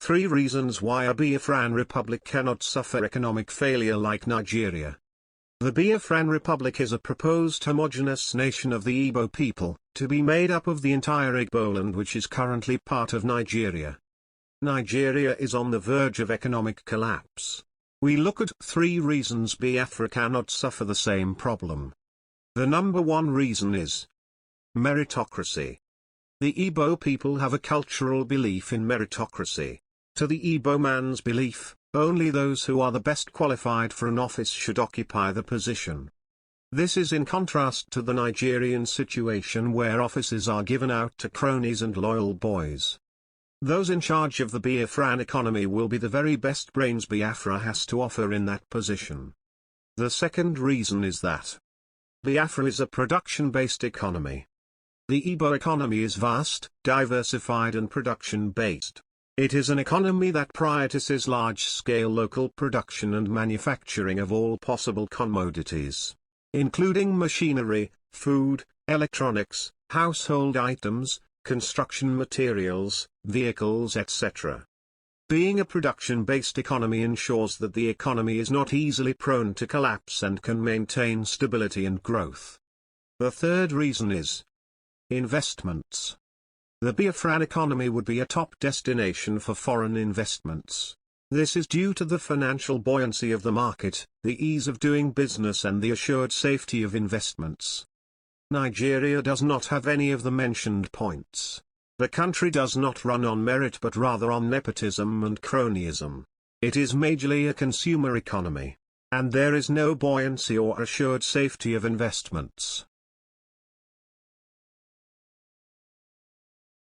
3 reasons why a Biafran republic cannot suffer economic failure like Nigeria. The Biafran Republic is a proposed homogeneous nation of the Igbo people, to be made up of the entire Igboland, which is currently part of Nigeria. Nigeria is on the verge of economic collapse. We look at 3 reasons Biafra cannot suffer the same problem. The number 1 reason is meritocracy. The Igbo people have a cultural belief in meritocracy. To the Igbo man's belief, only those who are the best qualified for an office should occupy the position. This is in contrast to the Nigerian situation where offices are given out to cronies and loyal boys. Those in charge of the Biafran economy will be the very best brains Biafra has to offer in that position. The second reason is that Biafra is a production-based economy. The Igbo economy is vast, diversified and production-based. It is an economy that prioritizes large-scale local production and manufacturing of all possible commodities, including machinery, food, electronics, household items, construction materials, vehicles etc. Being a production-based economy ensures that the economy is not easily prone to collapse and can maintain stability and growth. The third reason is investments. The Biafran economy would be a top destination for foreign investments. This is due to the financial buoyancy of the market, the ease of doing business and the assured safety of investments. Nigeria does not have any of the mentioned points. The country does not run on merit but rather on nepotism and cronyism. It is majorly a consumer economy. And there is no buoyancy or assured safety of investments.